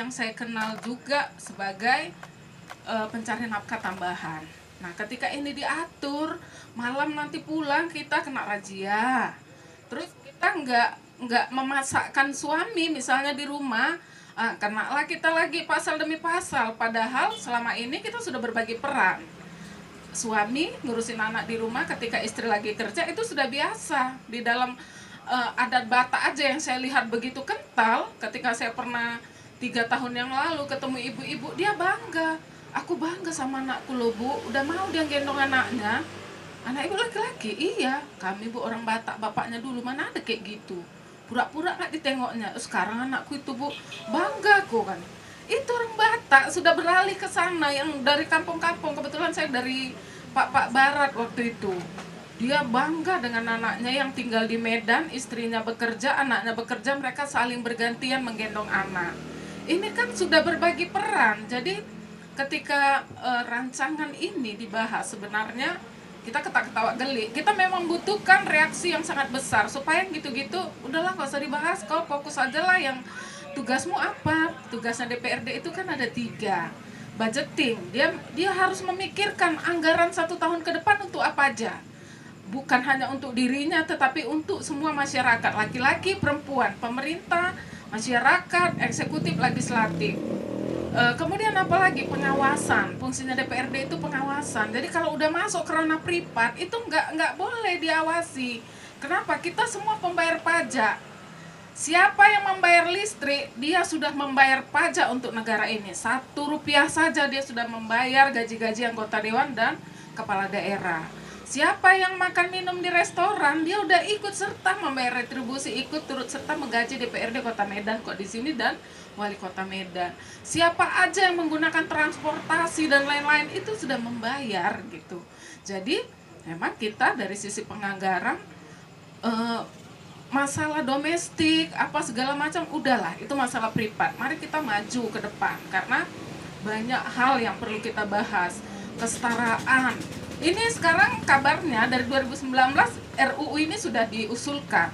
yang saya kenal juga sebagai pencari nafkah tambahan. Nah, ketika ini diatur, malam nanti pulang kita kena razia. Terus kita nggak memasakkan suami misalnya di rumah, kenalah kita lagi pasal demi pasal. Padahal selama ini kita sudah berbagi peran. Suami ngurusin anak di rumah ketika istri lagi kerja itu sudah biasa. Di dalam adat Batak aja yang saya lihat begitu kental. Ketika saya pernah 3 tahun yang lalu ketemu ibu-ibu, dia bangga. Aku bangga sama anakku loh bu, udah mau dia gendong anaknya. Anak ibu laki-laki, iya. Kami bu orang Batak, bapaknya dulu mana ada kayak gitu. Pura-pura gak ditengoknya. Sekarang anakku itu bu, bangga kok kan. Itu orang Batak sudah beralih ke sana yang dari kampung-kampung. Kebetulan saya dari Pak Barat waktu itu. Dia bangga dengan anaknya yang tinggal di Medan, istrinya bekerja, anaknya bekerja, mereka saling bergantian menggendong anak. Ini kan sudah berbagi peran. Jadi ketika rancangan ini dibahas sebenarnya kita ketawa-ketawa geli. Kita memang butuhkan reaksi yang sangat besar supaya gitu-gitu udahlah gak usah dibahas, kau fokus aja lah yang tugasmu apa. Tugasnya DPRD itu kan ada 3. Budgeting, dia harus memikirkan anggaran 1 tahun ke depan untuk apa aja. Bukan hanya untuk dirinya tetapi untuk semua masyarakat, laki-laki, perempuan, pemerintah, masyarakat, eksekutif, legislatif. Kemudian apalagi pengawasan, fungsinya DPRD itu pengawasan. Jadi kalau udah masuk ke ranah privat itu nggak boleh diawasi. Kenapa? Kita semua pembayar pajak. Siapa yang membayar listrik, dia sudah membayar pajak untuk negara ini. 1 rupiah saja dia sudah membayar gaji-gaji anggota dewan dan kepala daerah. Siapa yang makan minum di restoran, dia udah ikut serta membayar retribusi, ikut turut serta menggaji DPRD Kota Medan kok di sini dan Wali Kota Medan. Siapa aja yang menggunakan transportasi dan lain-lain itu sudah membayar gitu. Jadi memang kita dari sisi penganggaran masalah domestik apa segala macam udahlah itu masalah privat. Mari kita maju ke depan karena banyak hal yang perlu kita bahas. Kesetaraan. Ini sekarang kabarnya dari 2019 RUU ini sudah diusulkan.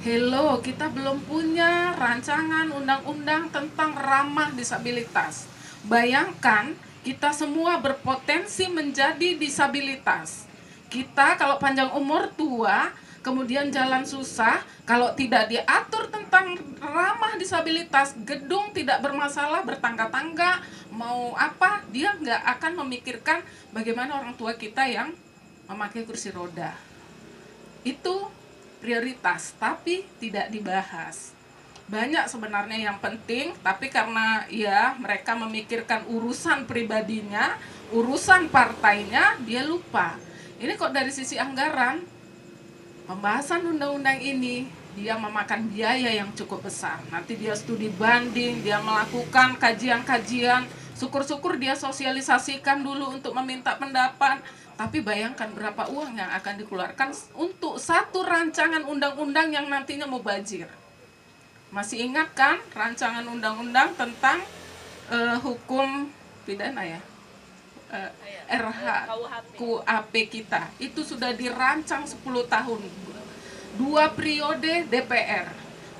Hello, kita belum punya rancangan undang-undang tentang ramah disabilitas. Bayangkan kita semua berpotensi menjadi disabilitas. Kita kalau panjang umur tua, kemudian jalan susah, kalau tidak diatur tentang ramah disabilitas, gedung tidak bermasalah, bertangga-tangga, mau apa, dia nggak akan memikirkan bagaimana orang tua kita yang memakai kursi roda. Itu prioritas, tapi tidak dibahas. Banyak sebenarnya yang penting, tapi karena ya mereka memikirkan urusan pribadinya, urusan partainya, dia lupa. Ini kok dari sisi anggaran, pembahasan undang-undang ini dia memakan biaya yang cukup besar. Nanti dia studi banding, dia melakukan kajian-kajian, syukur-syukur dia sosialisasikan dulu untuk meminta pendapat. Tapi bayangkan berapa uang yang akan dikeluarkan untuk satu rancangan undang-undang yang nantinya mubazir. Masih ingat kan rancangan undang-undang tentang hukum pidana ya? KUHP kita itu sudah dirancang 10 tahun, 2 periode DPR,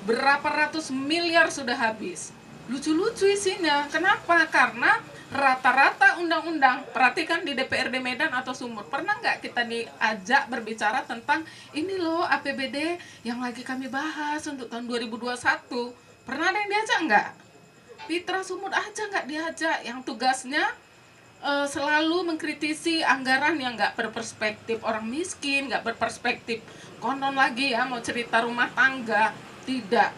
berapa ratus miliar sudah habis. Lucu-lucu isinya. Kenapa? Karena rata-rata undang-undang, perhatikan di DPRD Medan atau Sumut, pernah nggak kita diajak berbicara tentang ini loh APBD yang lagi kami bahas untuk tahun 2021? Pernah ada yang diajak nggak? Fitra Sumut aja nggak diajak, yang tugasnya selalu mengkritisi anggaran yang nggak berperspektif orang miskin, nggak berperspektif konon lagi ya mau cerita rumah tangga. Tidak.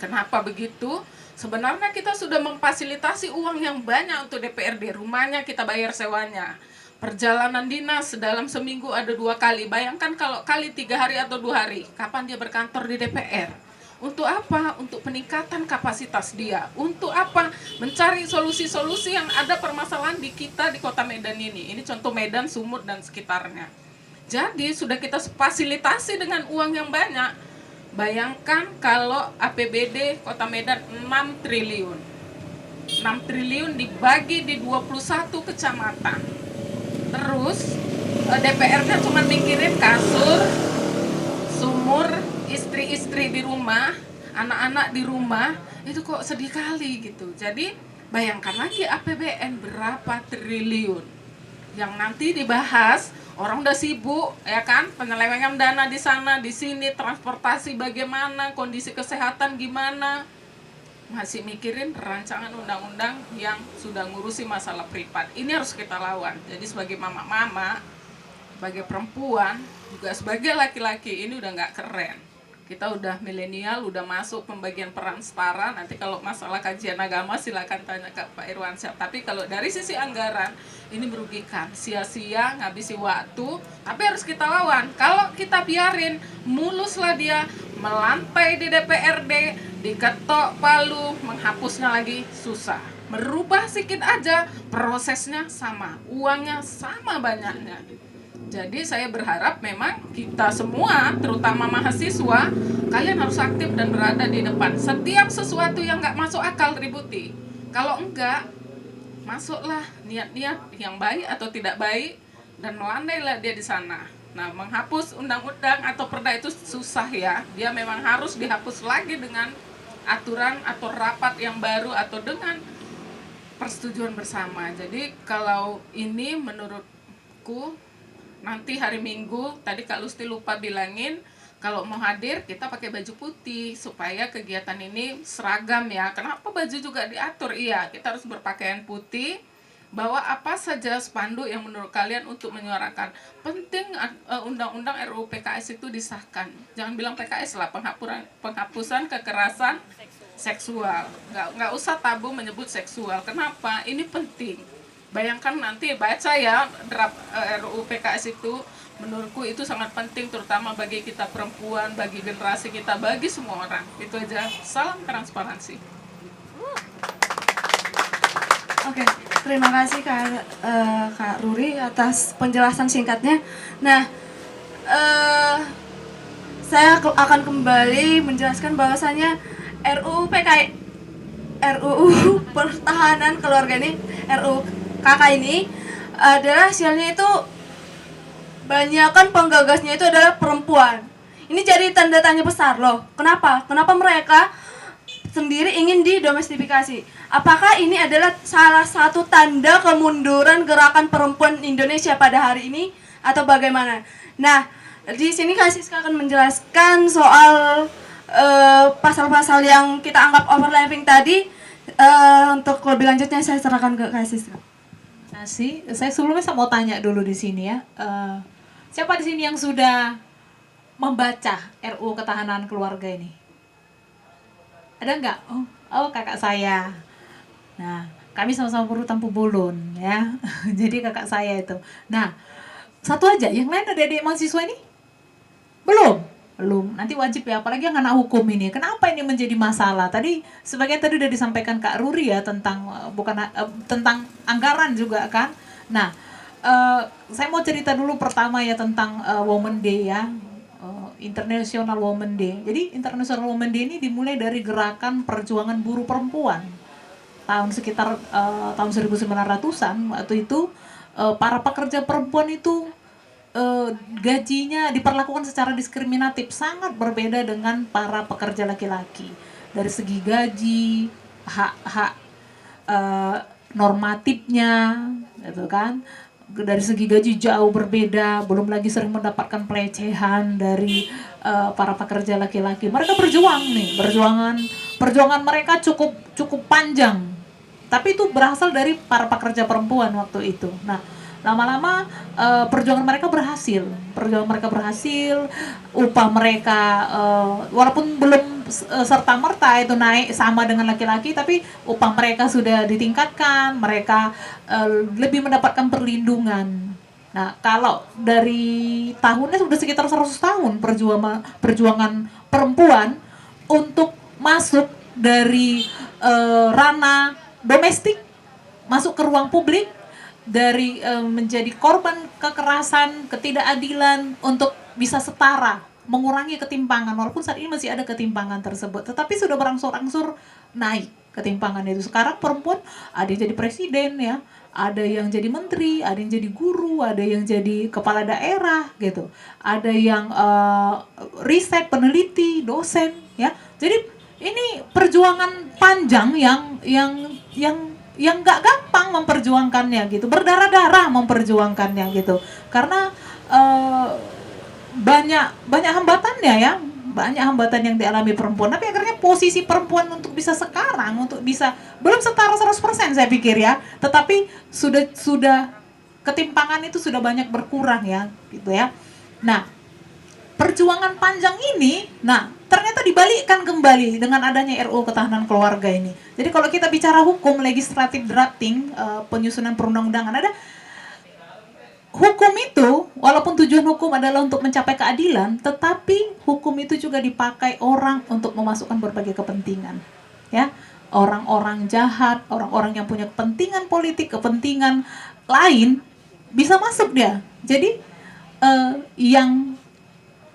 Kenapa begitu? Sebenarnya kita sudah memfasilitasi uang yang banyak untuk DPRD. Rumahnya kita bayar sewanya. Perjalanan dinas dalam seminggu ada 2 kali. Bayangkan kalau kali 3 hari atau 2 hari, kapan dia berkantor di DPR? Untuk apa? Untuk peningkatan kapasitas dia. Untuk apa? Mencari solusi-solusi yang ada permasalahan di kita di Kota Medan ini. Ini contoh Medan, Sumut, dan sekitarnya. Jadi sudah kita fasilitasi dengan uang yang banyak. Bayangkan kalau APBD Kota Medan 6 triliun. 6 triliun dibagi di 21 kecamatan. Terus DPR-nya cuma mikirin kasur, sumur, istri-istri di rumah, anak-anak di rumah, itu kok sedih kali gitu. Jadi bayangkan lagi APBN berapa triliun yang nanti dibahas, orang udah sibuk ya kan, penyelewengan dana di sana di sini, transportasi bagaimana, kondisi kesehatan gimana, masih mikirin rancangan undang-undang yang sudah ngurusi masalah privat. Ini harus kita lawan. Jadi sebagai mama-mama, sebagai perempuan, juga sebagai laki-laki, ini udah nggak keren. Kita udah milenial, udah masuk pembagian peran setara. Nanti kalau masalah kajian agama silakan tanya ke Pak Irwansyah. Tapi kalau dari sisi anggaran, ini merugikan, sia-sia ngabisi waktu. Tapi harus kita lawan. Kalau kita biarin, muluslah dia melantai di DPRD, diketok palu, menghapusnya lagi susah. Merubah sedikit aja, prosesnya sama, uangnya sama banyaknya. Jadi saya berharap memang kita semua, terutama mahasiswa, kalian harus aktif dan berada di depan. Setiap sesuatu yang nggak masuk akal ributi. Kalau enggak, masuklah niat-niat yang baik atau tidak baik dan melandailah dia di sana. Nah, menghapus undang-undang atau perda itu susah ya. Dia memang harus dihapus lagi dengan aturan atau rapat yang baru atau dengan persetujuan bersama. Jadi kalau ini menurutku nanti hari Minggu, tadi Kak Lusti lupa bilangin, kalau mau hadir kita pakai baju putih supaya kegiatan ini seragam ya. Kenapa baju juga diatur? Iya, kita harus berpakaian putih, bawa apa saja spanduk yang menurut kalian untuk menyuarakan. Penting undang-undang RUU PKS itu disahkan. Jangan bilang PKS lah, penghapusan kekerasan seksual. Nggak usah tabu menyebut seksual. Kenapa? Ini penting. Bayangkan nanti baca ya draft RUU PKS itu, menurutku itu sangat penting terutama bagi kita perempuan, bagi generasi kita, bagi semua orang. Itu aja. Salam transparansi. Oke, terima kasih Kak Ruri atas penjelasan singkatnya. Nah, saya akan kembali menjelaskan bahwasannya RUU Pertahanan Keluarga ini, RUU KK ini adalah sialnya itu banyakkan penggagasnya itu adalah perempuan. Ini jadi tanda tanya besar loh. Kenapa? Kenapa mereka sendiri ingin didomestifikasi? Apakah ini adalah salah satu tanda kemunduran gerakan perempuan Indonesia pada hari ini atau bagaimana? Nah, di sini Kak Siska akan menjelaskan soal pasal-pasal yang kita anggap overlapping tadi. Untuk lebih lanjutnya saya serahkan ke Kak Siska. Saya sebelumnya mau tanya dulu di sini ya. Siapa di sini yang sudah membaca RUU Ketahanan Keluarga ini? Ada nggak? Oh, kakak saya. Nah, kami sama-sama buruh Tampu Bolon ya. Jadi kakak saya itu. Nah, satu aja. Yang lain ada adik mahasiswa ini? Belum. Nanti wajib ya, apalagi yang anak hukum ini. Kenapa ini menjadi masalah? Sebagian tadi udah disampaikan Kak Ruri ya tentang tentang anggaran juga kan. Nah, saya mau cerita dulu pertama ya tentang Women Day ya. International Women Day. Jadi International Women Day ini dimulai dari gerakan perjuangan buruh perempuan. Sekitar tahun 1900-an waktu itu para pekerja perempuan itu gajinya diperlakukan secara diskriminatif, sangat berbeda dengan para pekerja laki-laki dari segi gaji, hak normatifnya, gitu kan. Dari segi gaji jauh berbeda, belum lagi sering mendapatkan pelecehan dari para pekerja laki-laki. Mereka perjuangan mereka cukup panjang, tapi itu berasal dari para pekerja perempuan waktu itu. Nah, lama-lama perjuangan mereka berhasil, upah mereka walaupun belum serta-merta itu naik sama dengan laki-laki, tapi upah mereka sudah ditingkatkan, mereka lebih mendapatkan perlindungan. Nah, kalau dari tahunnya sudah sekitar 100 tahun perjuangan perempuan untuk masuk dari ranah domestik masuk ke ruang publik, dari menjadi korban kekerasan, ketidakadilan untuk bisa setara, mengurangi ketimpangan. Walaupun saat ini masih ada ketimpangan tersebut, tetapi sudah berangsur-angsur naik ketimpangan itu. Sekarang perempuan ada yang jadi presiden ya, ada yang jadi menteri, ada yang jadi guru, ada yang jadi kepala daerah gitu, ada yang riset, peneliti, dosen ya. Jadi ini perjuangan panjang yang nggak gampang memperjuangkannya gitu, berdarah-darah memperjuangkannya gitu, karena banyak hambatannya ya, banyak hambatan yang dialami perempuan. Tapi akhirnya posisi perempuan untuk bisa sekarang, untuk bisa belum setara 100% saya pikir ya, tetapi sudah ketimpangan itu sudah banyak berkurang ya, gitu ya. Nah, perjuangan panjang ini, nah ternyata dibalikkan kembali dengan adanya RUU Ketahanan Keluarga ini. Jadi kalau kita bicara hukum, legislative drafting, penyusunan perundang-undangan, ada hukum itu, walaupun tujuan hukum adalah untuk mencapai keadilan, tetapi hukum itu juga dipakai orang untuk memasukkan berbagai kepentingan, ya. Orang-orang jahat, orang-orang yang punya kepentingan politik, kepentingan lain, bisa masuk dia. Jadi yang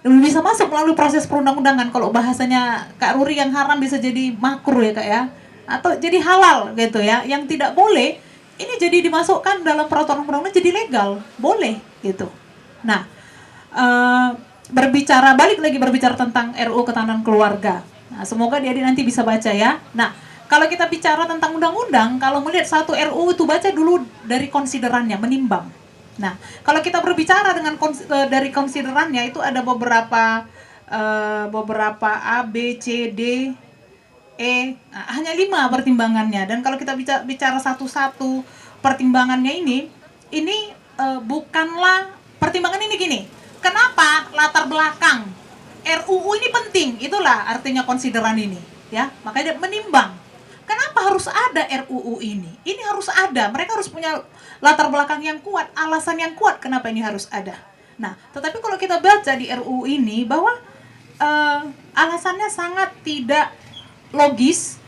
bisa masuk melalui proses perundang-undangan. Kalau bahasanya Kak Ruri, yang haram bisa jadi makruh ya Kak ya, atau jadi halal gitu ya. Yang tidak boleh ini jadi dimasukkan dalam peraturan perundang-undangan, jadi legal, boleh gitu. Nah, balik lagi berbicara tentang RUU Ketahanan Keluarga. Nah, semoga dia nanti bisa baca ya. Nah, kalau kita bicara tentang undang-undang, kalau melihat satu RUU itu baca dulu dari konsiderannya, menimbang. Nah, kalau kita berbicara dari konsiderannya itu ada beberapa A, B, C, D, E, hanya 5 pertimbangannya. Dan kalau kita bicara satu-satu pertimbangannya ini bukanlah pertimbangan ini gini. Kenapa latar belakang RUU ini penting? Itulah artinya konsideran ini, ya. Makanya dia menimbang. Kenapa harus ada RUU ini? Ini harus ada. Mereka harus punya latar belakang yang kuat, alasan yang kuat kenapa ini harus ada. Nah, tetapi kalau kita baca di RUU ini bahwa alasannya sangat tidak logis,